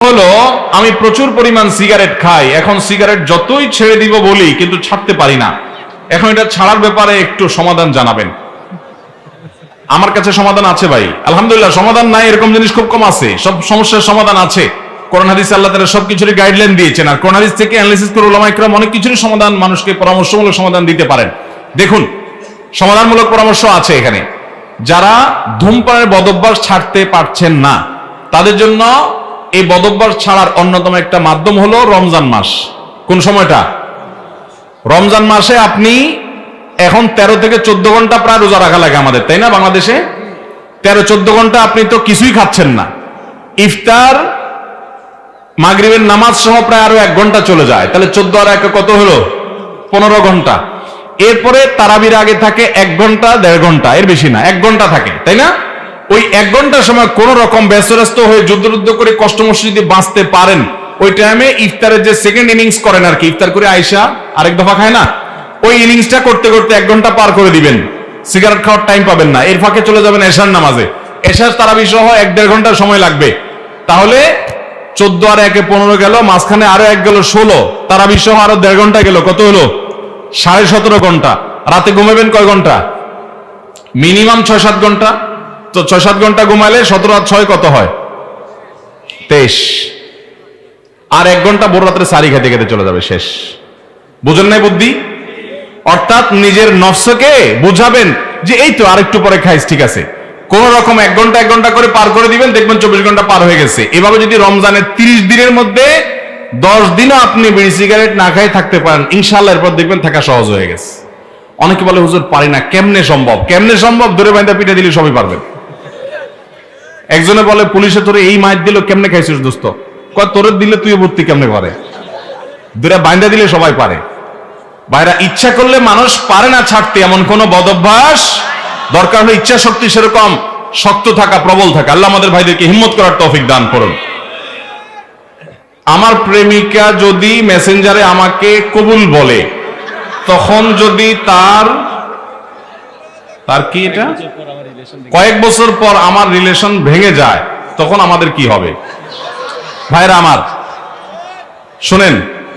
হলো আমি প্রচুর পরিমাণ সিগারেট খাই, এখন সিগারেট যতই ছেড়ে দিব বলি কিন্তু ছাড়তে পারি না। এখন এটা ছাড়ার ব্যাপারে একটু সমাধান জানাবেন। আমার কাছে সমাধান আছে ভাই, আলহামদুলিল্লাহ। সমাধান নাই এরকম জিনিস খুব কম আছে, সব সমস্যার সমাধান আছে। কোরআন হাদিসে আল্লাহ তাআলা সবকিছুরই গাইডলাইন দিয়েছেন, আর কোরআন হাদিস থেকে অ্যানালিসিস করে উলামা ইকরাম অনেক কিছুরই সমাধান মানুষকে পরামর্শমূলক সমাধান দিতে পারেন। দেখুন, সমাধানমূলক পরামর্শ আছে এখানে। যারা ধূমপানের বদঅভ্যাস ছাড়তে পারছেন না, তাদের জন্য এই বদঅভ্যাস ছাড়ার অন্যতম একটা মাধ্যম হলো রমজান মাস। কোন সময়টা? রমজান মাসে আপনি এখন 13 থেকে 14 ঘন্টা প্রায় রোজা রাখা লাগে আমাদের, তাই না? বাংলাদেশে 13-14 ঘন্টা আপনি তো কিছুই খাচ্ছেন না। ইফতার, মাগরিবের নামাজ সহ প্রায় আরো 1 ঘন্টা চলে যায়, তাহলে 14 আর 1 কত হলো? 15 ঘন্টা। এরপরে তারাবির আগে থাকে 1 ঘন্টা 1.5 ঘন্টা, এর বেশি না, 1 ঘন্টা থাকে, তাই না? ওই 1 ঘন্টার সময় কোন রকম ব্যস্ত হয়ে যুদ্ধ করে কষ্ট মষ্ট যদি বাঁচতে পারেন, ওই টাইমে ইফতারের যে সেকেন্ড ইনিংস করেন আর কি, ইফতার করে আয়সা আরেক দফা খায় না, ওই ইনিংসটা করতে করতে 1 ঘন্টা পার করে দিবেন, সিগারেট খাওয়ার টাইম পাবেন না। এর ফাঁকে চলে যাবেন এশার নামাজে, এশার তারাবি সহ 1-1.5 ঘন্টার সময় লাগবে। তাহলে 14 আর 1 15 গেল, মাঝখানে আরো 1 গেল 16, তারাবি সহ আরো 1.5 ঘন্টা গেল, কত হলো? 17.5 ঘন্টা। রাতে ঘুমাবেন কয় ঘন্টা? মিনিমাম 6-7 ঘন্টা। তো 6-7 ঘন্টা ঘুমাইলে 17 আর 6 কত হয়? 23। আর 1 ঘন্টা ভোর রাত্রে সারি খেতে খেতে চলে যাবে, শেষ। বুঝেন নাই বুদ্ধি? অর্থাৎ নিজের নফসকে বুঝাবেন যে এই তো আরেকটু পরে খাইস, ঠিক আছে। কোন রকম 1 ঘন্টা করে পার করে দিবেন, দেখবেন 24 ঘন্টা পার হয়ে গেছে। এভাবে যদি রমজানের 30 দিনের মধ্যে 10 দিনও আপনি বিড়ি সিগারেট না খাই থাকতে পারেন, ইনশাআল্লাহ এরপর দেখবেন থাকা সহজ হয়ে গেছে। অনেকে বলে হুজুর পারি না, কেমনে সম্ভব? কেমনে সম্ভব? ধরে বাইন্দা পিঠে দিলে সবই পারবেন। একজনে বলে পুলিশে তোরে এই মাইর দিল, কেমনে খাইছিস দোস্ত? কয় তোরে দিলে তুই ভর্তি কেমনে করে? ধরে বাইন্দা দিলে সবাই পারে। ভাইরা, ইচ্ছা করলে মানুষ পারে না ছাড়তে এমন কোন বদঅভ্যাস। দরকার হলে ইচ্ছা শক্তি সেরকম শক্ত থাকা, প্রবল থাকা। আল্লাহ আমাদের ভাইদেরকে হিম্মত করার তৌফিক দান করুন। আমার প্রেমিকা যদি মেসেঞ্জারে আমাকে কবুল বলে, তখন যদি তার কি এটা কয়েক বছর পর আমার রিলেশন ভেঙে যায়, তখন আমাদের কি হবে? ভাইরা আমার, শুনেন,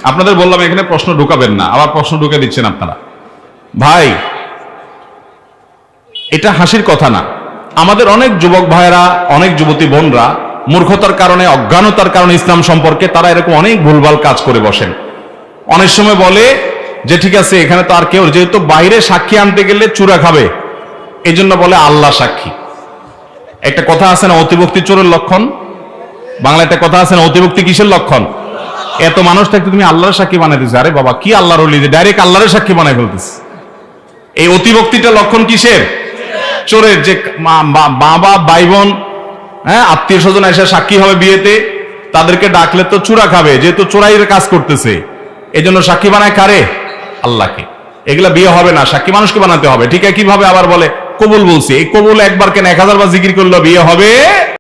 আপনাদের বললাম এখানে প্রশ্ন ঢুকাবেন না, আবার প্রশ্ন ঢুকে দিচ্ছেন আপনারা। ভাই, এটা হাসির কথা না। আমাদের অনেক যুবক ভাইরা, অনেক যুবতী বোনরা মূর্খতার কারণে, অজ্ঞানতার কারণে ইসলাম সম্পর্কে তারা এরকম অনেক ভুলভাল কাজ করে বসেন। অনেক সময় বলে যে ঠিক আছে, এখানে তো আর কেউ, যেহেতু বাইরে সাক্ষী আনতে গেলে চূড়া খাবে, এই জন্য বলে আল্লাহ সাক্ষী। একটা কথা আছে না, অতিভক্তি চোরের লক্ষণ? বাংলা একটা কথা আছে না, অতিভক্তি কিসের লক্ষণ? এত মানুষ থাকতে তুমি আল্লাহর সাক্ষী বানাই দিচ্ছে। আরে বাবা, কি আল্লাহর ওলি যে ডাইরেক্ট আল্লাহর সাক্ষী বানাই ফেলতেছে। এই অতিভক্তিটা লক্ষণ কিসের? চোরের। যে বাবা, ভাই বোন, হ্যাঁ, আত্মীয় স্বজন এসে সাক্ষী হবে বিয়েতে, তাদেরকে ডাকলে তো চূড়া খাবে, যেহেতু চোরাইয়ের কাজ করতেছে। এই জন্য সাক্ষী বানায় কারে? আল্লাহকে। এগুলা বিয়ে হবে না, সাক্ষী মানুষকে বানাতে হবে। ঠিক কিভাবে আবার বলে কবুল বলছি, এই কবুল একবার কেন 1000 বার জিকির করলে বিয়ে হবে?